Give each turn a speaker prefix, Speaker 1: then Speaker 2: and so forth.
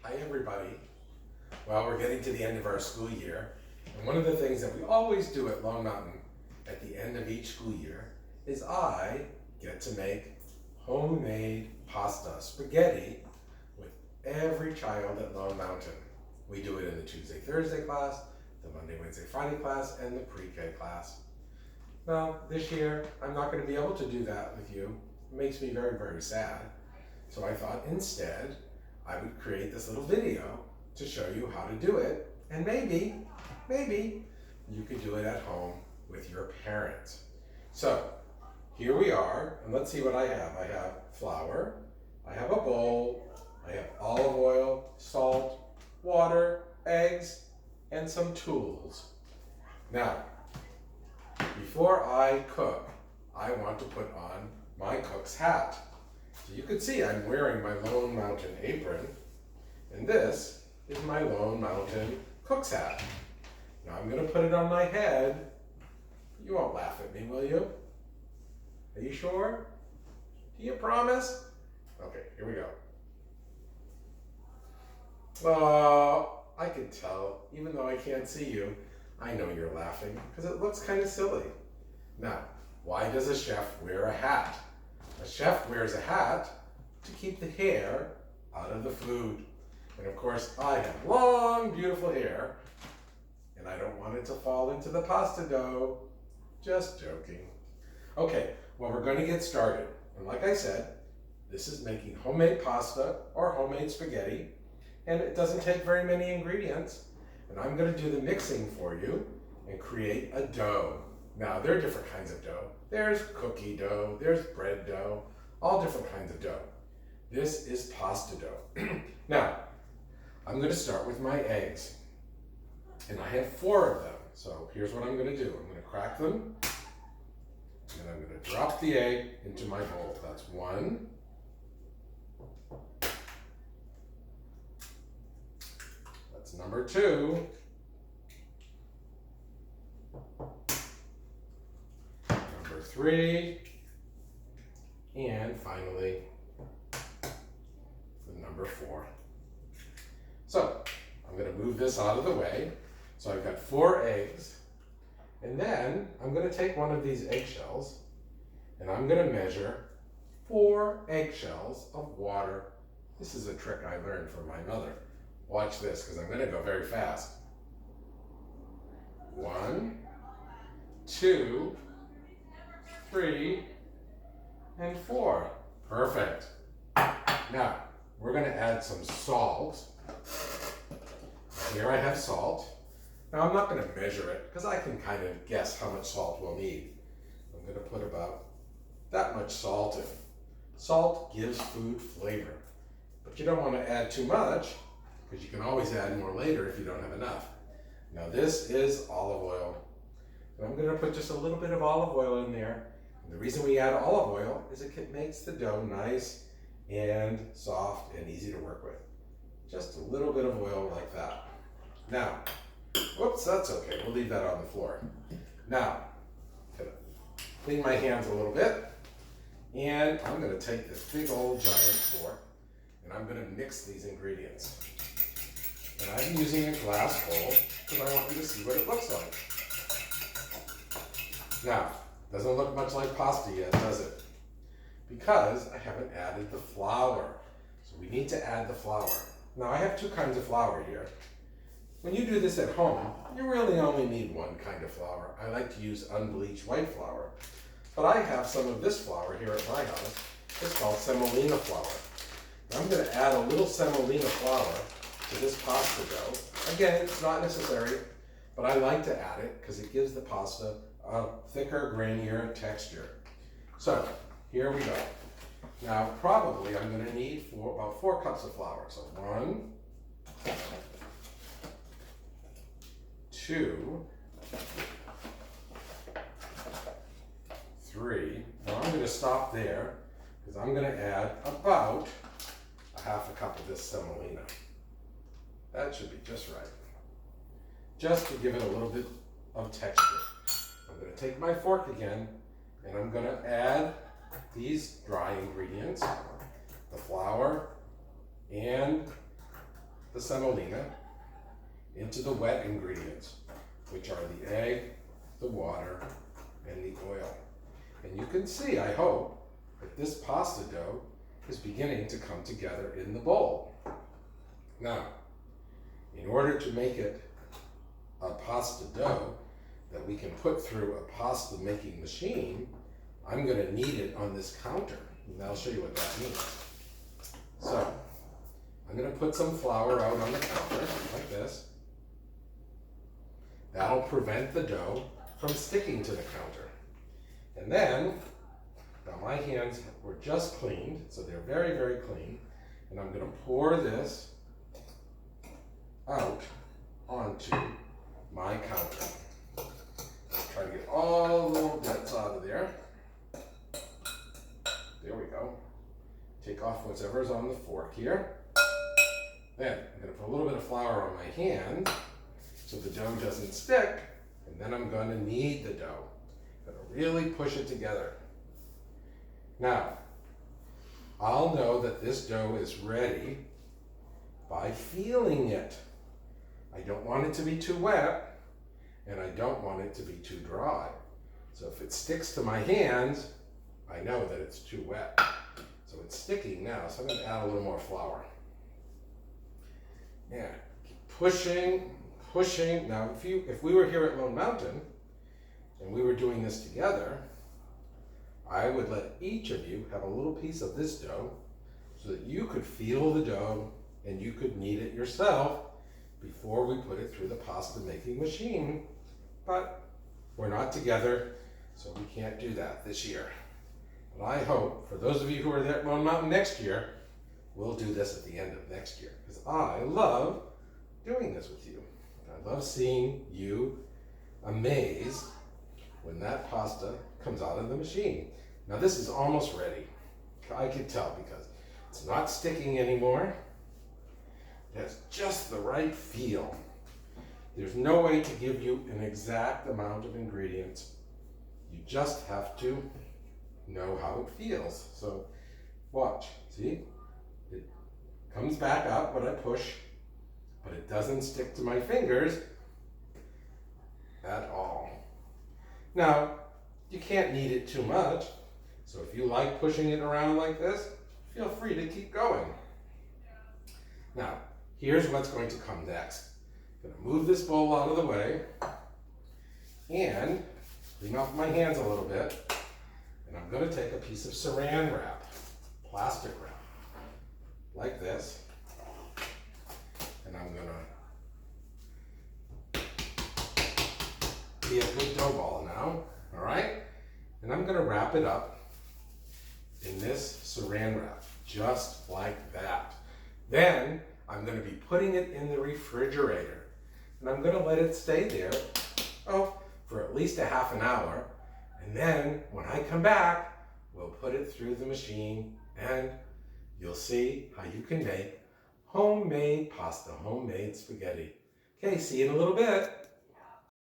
Speaker 1: Hi everybody. Well, we're getting to the end of our school year, and one of the things that we always do at Lone Mountain at the end of each school year is I get to make homemade pasta, spaghetti, with every child at Lone Mountain. We do it in the Tuesday, Thursday class, the Monday, Wednesday, Friday class, and the pre-K class. Now, this year, I'm not going to be able to do that with you. It makes me very, very sad. So I thought instead, I would create this little video to show you how to do it, and maybe you could do it at home with your parents. So here we are, and let's see what I have. I have flour, I have a bowl, I have olive oil, salt, water, eggs, and some tools. Now, before I cook, I want to put on my cook's hat. So you can see I'm wearing my Lone Mountain apron, and this is my Lone Mountain cook's hat. Now I'm going to put it on my head. You won't laugh at me, will you? Are you sure? Do you promise? Okay, here we go. Oh, I can tell, even though I can't see you, I know you're laughing because it looks kind of silly. Now, why does a chef wear a hat? A chef wears a hat to keep the hair out of the food. And of course, I have long, beautiful hair, and I don't want it to fall into the pasta dough. Just joking. Okay, well, we're going to get started. And like I said, this is making homemade pasta or homemade spaghetti, and it doesn't take very many ingredients. And I'm going to do the mixing for you and create a dough. Now, there are different kinds of dough. There's cookie dough, there's bread dough, all different kinds of dough. This is pasta dough. Now, I'm going to start with my eggs. And I have 4 of them. So here's what I'm going to do. I'm going to crack them, and I'm going to drop the egg into my bowl. That's 1. That's number 2. Number 3. And finally, the number 4. So I'm going to move this out of the way. So I've got 4 eggs. And then I'm going to take one of these eggshells, and I'm going to measure 4 eggshells of water. This is a trick I learned from my mother. Watch this, because I'm going to go very fast. 1, 2, 3, and 4. Perfect. Now, we're going to add some salt. Here I have salt. Now, I'm not going to measure it because I can kind of guess how much salt we'll need. I'm going to put about that much salt in. Salt gives food flavor, but you don't want to add too much because you can always add more later if you don't have enough. Now, this is olive oil. And I'm going to put just a little bit of olive oil in there. And the reason we add olive oil is it makes the dough nice and soft and easy to work with. Just a little bit of oil like that. Now, whoops, that's okay. We'll leave that on the floor. Now, I'm going to clean my hands a little bit. And I'm going to take this big old giant fork, and I'm going to mix these ingredients. And I'm using a glass bowl because I want you to see what it looks like. Now, doesn't look much like pasta yet, does it? Because I haven't added the flour. So we need to add the flour. Now, I have 2 kinds of flour here. When you do this at home, you really only need 1 kind of flour. I like to use unbleached white flour. But I have some of this flour here at my house. It's called semolina flour. Now, I'm going to add a little semolina flour to this pasta dough. Again, it's not necessary, but I like to add it because it gives the pasta a thicker, grainier texture. So, here we go. Now, probably I'm going to need about 4 cups of flour. So 1, 2, 3. Now I'm going to stop there because I'm going to add about a half a cup of this semolina. That should be just right. Just to give it a little bit of texture. I'm going to take my fork again, and I'm going to add these dry ingredients, the flour and the semolina into the wet ingredients, which are the egg, the water, and the oil. And you can see, I hope, that this pasta dough is beginning to come together in the bowl. Now, in order to make it a pasta dough that we can put through a pasta making machine, I'm going to knead it on this counter, and I'll show you what that means. So, I'm going to put some flour out on the counter, like this. That'll prevent the dough from sticking to the counter. And then, now my hands were just cleaned, so they're very, very clean, and I'm going to pour this out onto my counter. Try to get all the little bits out of there. There we go. Take off whatever's on the fork here. Then I'm going to put a little bit of flour on my hand so the dough doesn't stick, and then I'm going to knead the dough. I'm going to really push it together. Now, I'll know that this dough is ready by feeling it. I don't want it to be too wet, and I don't want it to be too dry. So if it sticks to my hands, I know that it's too wet. So it's sticking now, so I'm going to add a little more flour. Yeah, keep pushing, pushing. Now, if we were here at Lone Mountain, and we were doing this together, I would let each of you have a little piece of this dough so that you could feel the dough and you could knead it yourself before we put it through the pasta making machine. But we're not together, so we can't do that this year. But I hope, for those of you who are there at Lone Mountain next year, we'll do this at the end of next year, because I love doing this with you. I love seeing you amazed when that pasta comes out of the machine. Now this is almost ready. I can tell because it's not sticking anymore. It has just the right feel. There's no way to give you an exact amount of ingredients. You just have to know how it feels. So watch, see? It comes back up when I push, but it doesn't stick to my fingers at all. Now, you can't knead it too much, so if you like pushing it around like this, feel free to keep going. Now, here's what's going to come next. I'm going to move this bowl out of the way and clean off my hands a little bit, and I'm going to take a piece of saran wrap, plastic wrap, like this, and I'm going to be a good dough ball now, all right? And I'm going to wrap it up in this saran wrap, just like that. Then I'm going to be putting it in the refrigerator, and I'm going to let it stay there, for at least a half an hour. And then when I come back, we'll put it through the machine, and you'll see how you can make homemade pasta, homemade spaghetti. Okay, see you in a little bit.